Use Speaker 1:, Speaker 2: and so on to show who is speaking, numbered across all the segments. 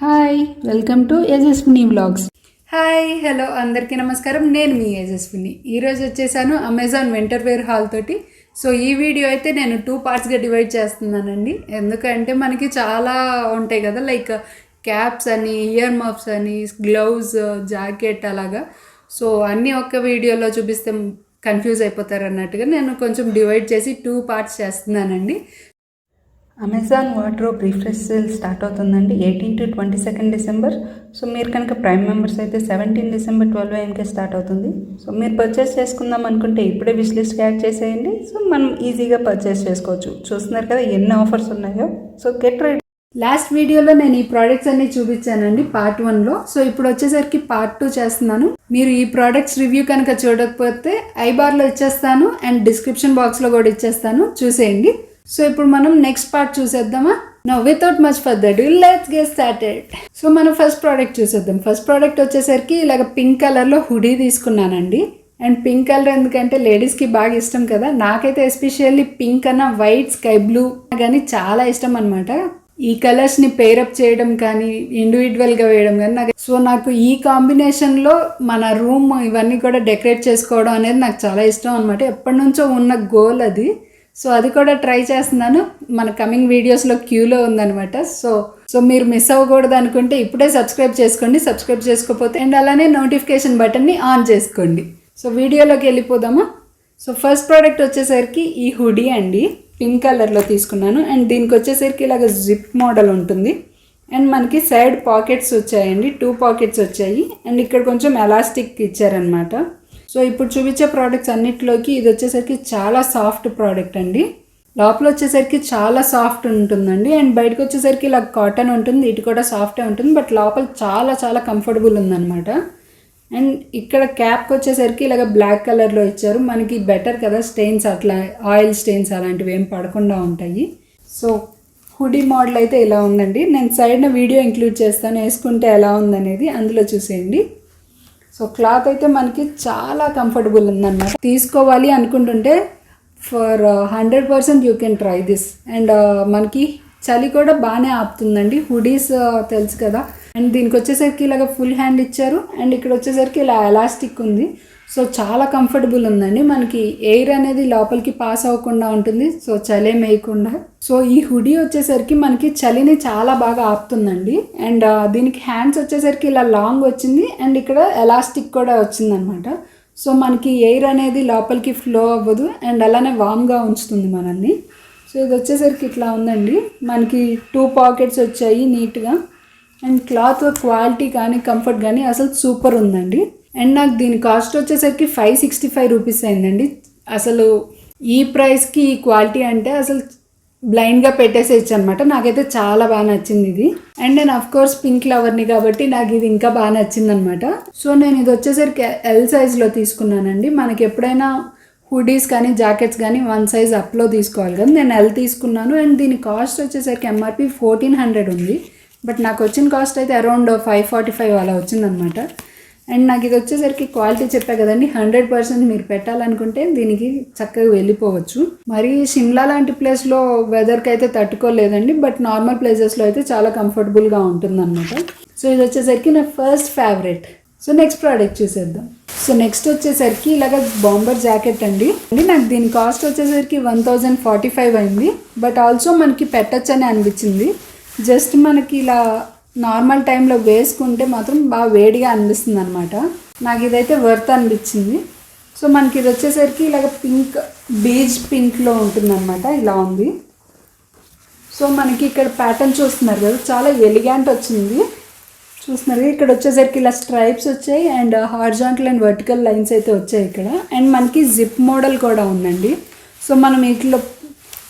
Speaker 1: Hi welcome to Yajaswini vlogs. Hi hello అందరికీ నమస్కారం. నేను మీ యజస్విని. ఈరోజు వచ్చేసాను అమెజాన్ వింటర్ వేర్ హాల్ తోటి. సో ఈ వీడియో అయితే నేను 2 పార్ట్స్గా డివైడ్ చేస్తున్నానండి. ఎందుకంటే మనకి చాలా ఉంటాయి కదా, లైక్ క్యాప్స్ అని, ఇయర్ మఫ్స్ అని, గ్లౌజ్, జాకెట్ అలాగా. సో అన్నీ ఒక్క వీడియోలో చూపిస్తే కన్ఫ్యూజ్ అయిపోతారు అన్నట్టుగా నేను కొంచెం డివైడ్ చేసి 2 పార్ట్స్ చేస్తున్నానండి. Amazon wardrobe refresh sale start అవుతుందండి 18 to 22 డిసెంబర్. సో మీరు కనుక ప్రైమ్ మెంబర్స్ అయితే 17 డిసెంబర్ 12 AM స్టార్ట్ అవుతుంది. సో మీరు పర్చేస్ చేసుకుందాం అనుకుంటే ఇప్పుడే విష్ లిస్ట్కి యాడ్ చేసేయండి. సో మనం ఈజీగా పర్చేస్ చేసుకోవచ్చు. చూస్తున్నారు కదా ఎన్ని ఆఫర్స్ ఉన్నాయో. So get ready. లాస్ట్ వీడియోలో నేను ఈ ప్రోడక్ట్స్ అన్ని చూపించానండి పార్ట్ 1లో. సో ఇప్పుడు వచ్చేసరికి పార్ట్ 2 చేస్తున్నాను. మీరు ఈ ప్రోడక్ట్స్ రివ్యూ కనుక చూడకపోతే ఐబార్లో ఇచ్చేస్తాను అండ్ డిస్క్రిప్షన్ బాక్స్లో కూడా ఇచ్చేస్తాను, చూసేయండి. సో ఇప్పుడు మనం నెక్స్ట్ పార్ట్ చూసేద్దామా. Now without much further do let's get started. So మనం ఫస్ట్ ప్రోడక్ట్ చూసేద్దాం. ఫస్ట్ ప్రోడక్ట్ వచ్చేసరికి ఇలాగ పింక్ కలర్లో హుడీ తీసుకున్నానండి. అండ్ పింక్ కలర్ ఎందుకంటే లేడీస్కి బాగా ఇష్టం కదా. నాకైతే ఎస్పెషల్లీ పింక్ అన్న వైట్, స్కై బ్లూ కానీ చాలా ఇష్టం అనమాట. ఈ కలర్స్ని పేరప్ చేయడం కానీ ఇండివిజువల్గా వేయడం కానీ నాకు ఈ కాంబినేషన్లో మన రూమ్ ఇవన్నీ కూడా డెకరేట్ చేసుకోవడం అనేది నాకు చాలా ఇష్టం అనమాట. ఎప్పటి నుంచో ఉన్న గోల్ అది. సో అది కూడా ట్రై చేస్తున్నాను. మన కమింగ్ వీడియోస్లో క్యూలో ఉందనమాట. సో మీరు మిస్ అవ్వకూడదు అనుకుంటే ఇప్పుడే సబ్స్క్రైబ్ చేసుకోండి. సబ్స్క్రైబ్ చేసుకోకపోతే అండ్ అలానే నోటిఫికేషన్ బటన్ని ఆన్ చేసుకోండి. సో వీడియోలోకి వెళ్ళిపోదామా. సో ఫస్ట్ ప్రోడక్ట్ వచ్చేసరికి ఈ హుడీ అండి. పింక్ కలర్లో తీసుకున్నాను. అండ్ దీనికి వచ్చేసరికి ఇలాగ జిప్ మోడల్ ఉంటుంది. అండ్ మనకి సైడ్ పాకెట్స్ వచ్చాయండి, 2 పాకెట్స్ వచ్చాయి. అండ్ ఇక్కడ కొంచెం ఎలాస్టిక్ ఇచ్చారనమాట. సో ఇప్పుడు చూపించే ప్రోడక్ట్స్ అన్నిటిలోకి ఇది వచ్చేసరికి చాలా సాఫ్ట్ ప్రోడక్ట్ అండి. లోపల వచ్చేసరికి చాలా సాఫ్ట్ ఉంటుందండి. అండ్ బయటకు వచ్చేసరికి ఇలా కాటన్ ఉంటుంది. ఇటు కూడా సాఫ్టే ఉంటుంది, బట్ లోపల చాలా చాలా కంఫర్టబుల్ ఉందన్నమాట. అండ్ ఇక్కడ క్యాప్కి వచ్చేసరికి ఇలాగ బ్లాక్ కలర్లో ఇచ్చారు. మనకి బెటర్ కదా, స్టెయిన్స్ అట్లా ఆయిల్ స్టెయిన్స్ అలాంటివి ఏం పడకుండా ఉంటాయి. సో హుడీ మోడల్ అయితే ఇలా ఉందండి. నేను సైడ్న వీడియో ఇంక్లూడ్ చేస్తాను, వేసుకుంటే ఎలా ఉందనేది అందులో చూసేయండి. సో క్లాత్ అయితే మనకి చాలా కంఫర్టబుల్ ఉందన్నమాట. తీసుకోవాలి అనుకుంటుంటే for 100% you can try this. And మనకి చలి కూడా బాగానే ఆపుతుందండి. హుడీస్ తెలుసు కదా. అండ్ దీనికి వచ్చేసరికి ఇలాగ ఫుల్ హ్యాండ్ ఇచ్చారు. అండ్ ఇక్కడ వచ్చేసరికి ఇలా ఎలాస్టిక్ ఉంది. సో చాలా కంఫర్టబుల్ ఉందండి. మనకి ఎయిర్ అనేది లోపలికి పాస్ అవ్వకుండా ఉంటుంది. సో చలి వేయకుండా. సో ఈ హుడీ వచ్చేసరికి మనకి చలిని చాలా బాగా ఆపుతుందండి. అండ్ దీనికి హ్యాండ్స్ వచ్చేసరికి ఇలా లాంగ్ వచ్చింది. అండ్ ఇక్కడ ఎలాస్టిక్ కూడా వచ్చిందనమాట. సో మనకి ఎయిర్ అనేది లోపలికి ఫ్లో అవ్వదు. అండ్ అలానే వామ్గా ఉంచుతుంది మనల్ని. సో ఇది వచ్చేసరికి ఇట్లా ఉందండి. మనకి 2 పాకెట్స్ వచ్చాయి నీట్గా. అండ్ క్లాత్ క్వాలిటీ కానీ కంఫర్ట్ కానీ అసలు సూపర్ ఉందండి. అండ్ నాకు దీని కాస్ట్ వచ్చేసరికి 565 రూపీస్ అయిందండి. అసలు ఈ ప్రైస్కి ఈ క్వాలిటీ అంటే అసలు బ్లైండ్గా పెట్టేసేయచ్చు అనమాట. నాకైతే చాలా బాగా నచ్చింది ఇది. అండ్ నేను అఫ్కోర్స్ పింక్ లవర్ని కాబట్టి నాకు ఇది ఇంకా బాగా నచ్చింది అనమాట. సో నేను ఇది వచ్చేసరికి ఎల్ సైజ్లో తీసుకున్నానండి. మనకి ఎప్పుడైనా హుడీస్ కానీ జాకెట్స్ కానీ 1 సైజ్ అప్లో తీసుకోవాలి కదా, నేను ఎల్ తీసుకున్నాను. అండ్ దీని కాస్ట్ వచ్చేసరికి MRP 1400 ఉంది. బట్ నాకు వచ్చిన కాస్ట్ అయితే అరౌండ్ 545 అలా వచ్చిందనమాట. అండ్ నాకు ఇది వచ్చేసరికి క్వాలిటీ చెప్పా కదండి, 100% మీరు పెట్టాలనుకుంటే దీనికి చక్కగా వెళ్ళిపోవచ్చు. మరి షిమ్లా లాంటి ప్లేస్లో వెదర్కి అయితే తట్టుకోలేదండి, బట్ నార్మల్ ప్లేసెస్లో అయితే చాలా కంఫర్టబుల్గా ఉంటుందన్నమాట. సో ఇది వచ్చేసరికి నా first favourite. So next product చూసేద్దాం. సో నెక్స్ట్ వచ్చేసరికి ఇలాగ బాంబర్ జాకెట్ అండి. నాకు దీని కాస్ట్ వచ్చేసరికి 1045 అయింది. బట్ ఆల్సో మనకి పెట్టచ్చని అనిపించింది. జస్ట్ మనకి ఇలా నార్మల్ టైంలో వేసుకుంటే మాత్రం బాగా వేడిగా అనిపిస్తుంది అనమాట. నాకు ఇదైతే వర్త్ అనిపించింది. సో మనకి ఇది వచ్చేసరికి ఇలాగ పింక్, బీజ్ పింక్లో ఉంటుందన్నమాట. ఇలా ఉంది. సో మనకి ఇక్కడ ప్యాటర్న్ చూస్తున్నారు కదా, చాలా ఎలిగెంట్ వచ్చింది. చూస్తున్నారు ఇక్కడ వచ్చేసరికి ఇలా స్ట్రైప్స్ వచ్చాయి. And horizontal and vertical lines అయితే వచ్చాయి ఇక్కడ. అండ్ మనకి జిప్ మోడల్ కూడా ఉందండి. సో మనం ఇట్లా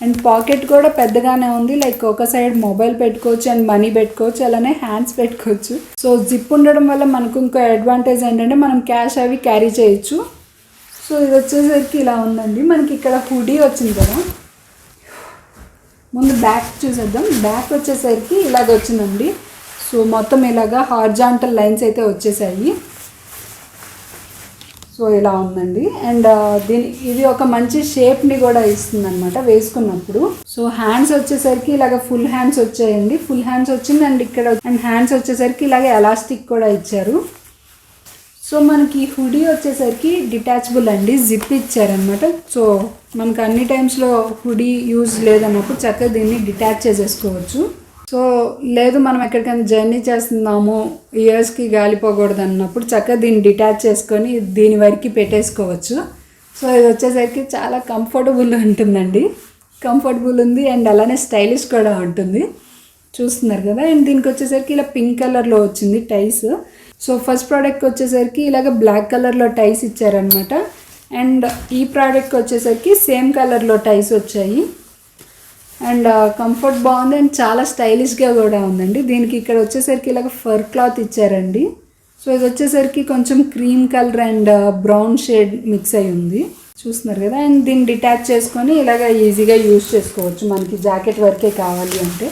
Speaker 1: అండ్ పాకెట్ కూడా పెద్దగానే ఉంది. లైక్ ఒక సైడ్ మొబైల్ పెట్టుకోవచ్చు అండ్ మనీ పెట్టుకోవచ్చు, అలానే హ్యాండ్స్ పెట్టుకోవచ్చు. సో జిప్ ఉండడం వల్ల మనకు ఇంకో అడ్వాంటేజ్ ఏంటంటే మనం క్యాష్ అవి క్యారీ చేయొచ్చు. సో ఇది వచ్చేసరికి ఇలా ఉందండి. మనకి ఇక్కడ హుడీ వచ్చింది కదా. ముందు బ్యాక్ చూసేద్దాం. బ్యాక్ వచ్చేసరికి ఇలాగ వచ్చిందండి. సో మొత్తం ఇలాగా హారిజాంటల్ లైన్స్ అయితే వచ్చేసాయి. సో ఇలా ఉందండి. అండ్ ఇది ఒక మంచి షేప్ని కూడా ఇస్తుంది అనమాట వేసుకున్నప్పుడు. సో హ్యాండ్స్ వచ్చేసరికి ఇలాగ ఫుల్ హ్యాండ్స్ వచ్చాయండి, ఫుల్ హ్యాండ్స్ వచ్చింది. అండ్ ఇక్కడ అండ్ హ్యాండ్స్ వచ్చేసరికి ఇలాగ ఎలాస్టిక్ కూడా ఇచ్చారు. సో మనకి హుడీ వచ్చేసరికి డిటాచబుల్ అండి, జిప్ ఇచ్చారనమాట. సో మనకు అన్ని టైమ్స్లో హుడీ యూజ్ లేదన్నప్పుడు చక్కగా దీన్ని డిటాచ్ చేసేసుకోవచ్చు. సో లేదు మనం ఎక్కడికైనా జర్నీ చేస్తున్నాము, ఇయర్స్కి గాలిపోకూడదు అన్నప్పుడు చక్కగా దీన్ని డిటాచ్ చేసుకొని దీని వరకు పెట్టేసుకోవచ్చు. సో ఇది వచ్చేసరికి చాలా కంఫర్టబుల్ ఉంటుందండి, కంఫర్టబుల్ ఉంది అండ్ అలానే స్టైలిష్ కూడా ఉంటుంది. చూస్తున్నారు కదా. అండ్ దీనికి వచ్చేసరికి ఇలా పింక్ కలర్లో వచ్చింది టైస్. సో ఫస్ట్ ప్రోడక్ట్కి వచ్చేసరికి ఇలాగ బ్లాక్ కలర్లో టైస్ ఇచ్చారనమాట. అండ్ ఈ ప్రోడక్ట్కి వచ్చేసరికి సేమ్ కలర్లో టైస్ వచ్చాయి. అండ్ కంఫర్ట్ బాగుంది అండ్ చాలా స్టైలిష్గా కూడా ఉందండి. దీనికి ఇక్కడ వచ్చేసరికి ఇలాగ ఫర్ క్లాత్ ఇచ్చారండి. సో ఇది వచ్చేసరికి కొంచెం cream colour and brown shade mix అయి ఉంది, చూస్తున్నారు కదా. అండ్ దీన్ని డిటాచ్ చేసుకొని ఇలాగ ఈజీగా యూజ్ చేసుకోవచ్చు మనకి జాకెట్ వరకే కావాలి అంటే.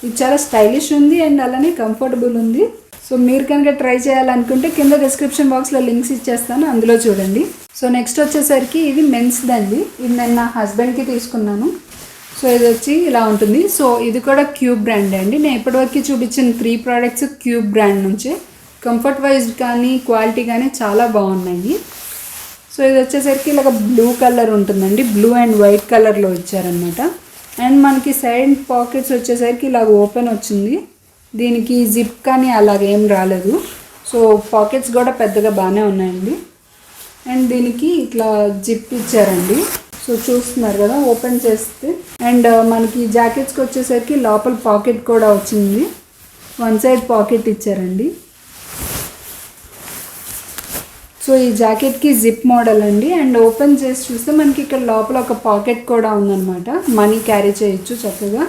Speaker 1: ఇది చాలా స్టైలిష్ ఉంది అండ్ అలానే కంఫర్టబుల్ ఉంది. సో మీరు కనుక ట్రై చేయాలనుకుంటే కింద డిస్క్రిప్షన్ బాక్స్లో లింక్స్ ఇచ్చేస్తాను, అందులో చూడండి. సో నెక్స్ట్ వచ్చేసరికి ఇది మెన్స్దండి. ఇది నేను నా హస్బెండ్కి తీసుకున్నాను. సో ఇది వచ్చి ఇలా ఉంటుంది. సో ఇది కూడా క్యూబ్ బ్రాండ్ అండి. నేను ఇప్పటివరకు చూపించిన 3 ప్రోడక్ట్స్ క్యూబ్ బ్రాండ్ నుంచే. కంఫర్ట్ వైజ్ కానీ క్వాలిటీ కానీ చాలా బాగున్నాయి. సో ఇది వచ్చేసరికి ఇలాగ బ్లూ కలర్ ఉంటుందండి, బ్లూ అండ్ వైట్ కలర్లో ఇచ్చారనమాట. అండ్ మనకి సైడ్ పాకెట్స్ వచ్చేసరికి ఇలాగ ఓపెన్ వచ్చింది, దీనికి జిప్ కానీ అలాగేం రాలేదు. సో పాకెట్స్ కూడా పెద్దగా బాగానే ఉన్నాయండి. అండ్ దీనికి ఇట్లా జిప్ ఇచ్చారండి. సో చూస్తున్నారు కదా ఓపెన్ చేస్తే. అండ్ మనకి జాకెట్స్కి వచ్చేసరికి లోపల పాకెట్ కూడా వచ్చింది, 1 సైడ్ పాకెట్ ఇచ్చారండి. సో ఈ జాకెట్కి జిప్ మోడల్ అండి. అండ్ ఓపెన్ చేసి చూస్తే మనకి ఇక్కడ లోపల ఒక పాకెట్ కూడా ఉందన్నమాట, మనీ క్యారీ చేయొచ్చు చక్కగా.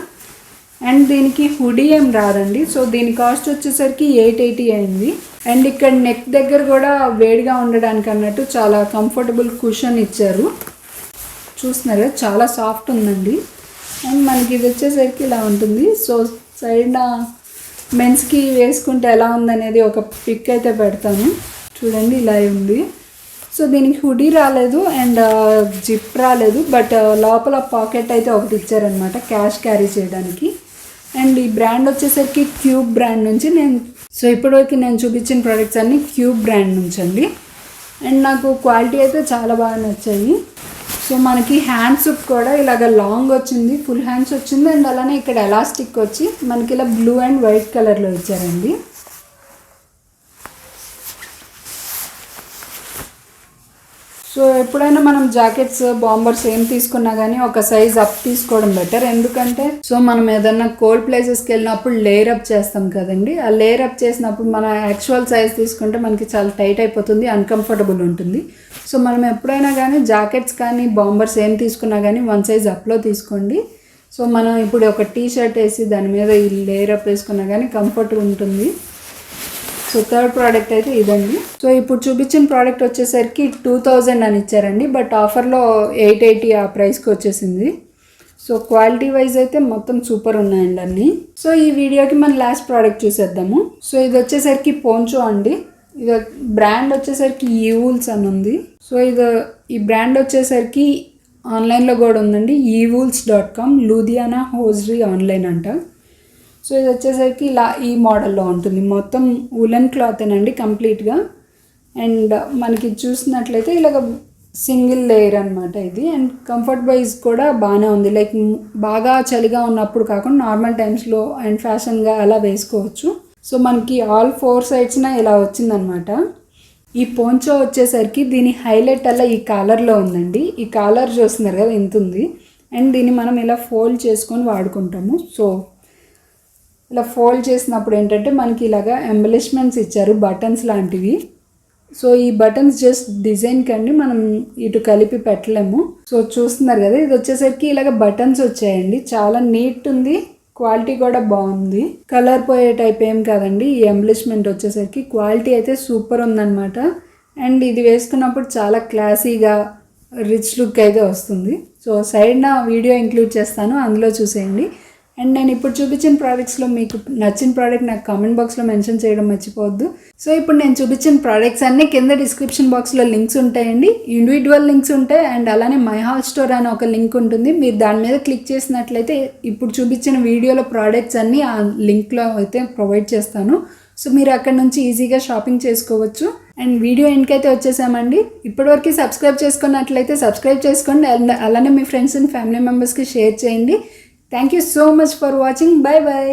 Speaker 1: అండ్ దీనికి హుడీ ఏం రాదండి. సో దీని కాస్ట్ వచ్చేసరికి 880 అయింది. అండ్ ఇక్కడ నెక్ దగ్గర కూడా వేడిగా ఉండడానికి అన్నట్టు చాలా కంఫర్టబుల్ కుషన్ ఇచ్చారు, చూస్తున్నారు చాలా సాఫ్ట్ ఉందండి. అండ్ మనకి ఇది వచ్చేసరికి ఇలా ఉంటుంది. సో సైడ్ మెన్స్కి వేసుకుంటే ఎలా ఉందనేది ఒక పిక్ అయితే పెడతాను, చూడండి ఇలా ఉంది. సో దీనికి హుడీ రాలేదు అండ్ జిప్ రాలేదు, బట్ లోపల పాకెట్ అయితే ఒకటి ఇచ్చారనమాట క్యాష్ క్యారీ చేయడానికి. అండ్ ఈ బ్రాండ్ వచ్చేసరికి క్యూబ్ బ్రాండ్ నుంచి ఇప్పటివరకు నేను చూపించిన ప్రోడక్ట్స్ అన్నీ క్యూబ్ బ్రాండ్ నుంచి అండి. అండ్ నాకు క్వాలిటీ అయితే చాలా బాగా నచ్చాయి. సో మనకి హ్యాండ్స్ కూడా ఇలాగ లాంగ్ వచ్చింది, ఫుల్ హ్యాండ్స్ వచ్చింది. అండ్ అలానే ఇక్కడ ఎలాస్టిక్ వచ్చి మనకి ఇలా బ్లూ అండ్ వైట్ కలర్లో ఇచ్చారండి. సో ఎప్పుడైనా మనం జాకెట్స్ బాంబర్స్ ఏం తీసుకున్నా కానీ ఒక సైజ్ అప్ తీసుకోవడం బెటర్. ఎందుకంటే సో మనం ఏదన్నా కోల్డ్ ప్లేసెస్కి వెళ్ళినప్పుడు లేయర్ అప్ చేస్తాం కదండి, ఆ లేయర్ అప్ చేసినప్పుడు మన యాక్చువల్ సైజ్ తీసుకుంటే మనకి చాలా టైట్ అయిపోతుంది, అన్కంఫర్టబుల్ ఉంటుంది. సో మనం ఎప్పుడైనా కానీ జాకెట్స్ కానీ బాంబర్స్ ఏం తీసుకున్నా కానీ 1 సైజ్ అప్లో తీసుకోండి. సో మనం ఇప్పుడు ఒక టీ షర్ట్ వేసి దాని మీద ఈ లేయర్ అప్ వేసుకున్నా కానీ కంఫర్ట్ ఉంటుంది. సో థర్డ్ ప్రోడక్ట్ అయితే ఇదండి. సో ఇప్పుడు చూపించిన ప్రోడక్ట్ వచ్చేసరికి 2000 అని ఇచ్చారండి, బట్ ఆఫర్లో 880 ఆ ప్రైస్కి వచ్చేసింది. సో క్వాలిటీ వైజ్ అయితే మొత్తం సూపర్ ఉన్నాయండి అన్నీ. సో ఈ వీడియోకి మనం లాస్ట్ ప్రోడక్ట్ చూసేద్దాము. సో ఇది వచ్చేసరికి పోంచో అండి. ఇది బ్రాండ్ వచ్చేసరికి ఈవూల్స్ అని ఉంది. సో ఈ బ్రాండ్ వచ్చేసరికి ఆన్లైన్లో కూడా ఉందండి, evools.com, లూధియానా హోజ్రీ ఆన్లైన్ అంట. సో ఇది వచ్చేసరికి ఇలా ఈ మోడల్లో ఉంటుంది, మొత్తం ఉలెన్ క్లాతేనండి కంప్లీట్గా. అండ్ మనకి చూసినట్లయితే ఇలాగ సింగిల్ లేయర్ అనమాట ఇది. అండ్ కంఫర్ట్ వైజ్ కూడా బాగానే ఉంది, లైక్ బాగా చలిగా ఉన్నప్పుడు కాకుండా నార్మల్ టైమ్స్లో అండ్ ఫ్యాషన్గా అలా వేసుకోవచ్చు. సో మనకి ఆల్ 4 సైడ్స్న ఇలా వచ్చిందనమాట. ఈ పోంచో వచ్చేసరికి దీని హైలైట్ అలా ఈ కాలర్లో ఉందండి. ఈ కాలర్ చూస్తున్నారు కదా ఇంత ఉంది. అండ్ దీన్ని మనం ఇలా ఫోల్డ్ చేసుకొని వాడుకుంటాము. సో ఇలా ఫోల్డ్ చేసినప్పుడు ఏంటంటే మనకి ఇలాగా ఎంబలిష్మెంట్స్ ఇచ్చారు, బటన్స్ లాంటివి. సో ఈ బటన్స్ జస్ట్ డిజైన్ కండి, మనం ఇటు కలిపి పెట్టలేము. సో చూస్తున్నారు కదా ఇది వచ్చేసరికి ఇలాగ బటన్స్ వచ్చాయండి, చాలా నీట్ ఉంది, క్వాలిటీ కూడా బాగుంది, కలర్ పోయే టైప్ ఏం కాదండి. ఈ ఎంబలిష్మెంట్ వచ్చేసరికి క్వాలిటీ అయితే సూపర్ ఉందన్నమాట. అండ్ ఇది వేసుకున్నప్పుడు చాలా క్లాసీగా రిచ్ లుక్ అయితే వస్తుంది. సో సైడ్ నా వీడియో ఇంక్లూడ్ చేస్తాను, అందులో చూసేయండి. అండ్ నేను ఇప్పుడు చూపించిన ప్రోడక్ట్స్లో మీకు నచ్చిన ప్రోడక్ట్ నాకు కామెంట్ బాక్స్లో మెన్షన్ చేయడం మర్చిపోవద్దు. సో ఇప్పుడు నేను చూపించిన ప్రోడక్ట్స్ అన్నీ కింద డిస్క్రిప్షన్ బాక్స్లో లింక్స్ ఉంటాయండి, ఇండివిజువల్ లింక్స్ ఉంటాయి. అండ్ అలానే మై హాల్ స్టోర్ అని ఒక లింక్ ఉంటుంది, మీరు దాని మీద క్లిక్ చేసినట్లయితే ఇప్పుడు చూపించిన వీడియోలో ప్రోడక్ట్స్ అన్నీ ఆ లింక్లో అయితే ప్రొవైడ్ చేస్తాను. సో మీరు అక్కడ నుంచి ఈజీగా షాపింగ్ చేసుకోవచ్చు. అండ్ వీడియో ఎండ్కైతే వచ్చేసామండి. ఇప్పటివరకు సబ్స్క్రైబ్ చేసుకున్నట్లయితే సబ్స్క్రైబ్ చేసుకోండి. అండ్ అలానే మీ ఫ్రెండ్స్ అండ్ ఫ్యామిలీ మెంబర్స్కి షేర్ చేయండి. Thank you so much for watching. Bye bye.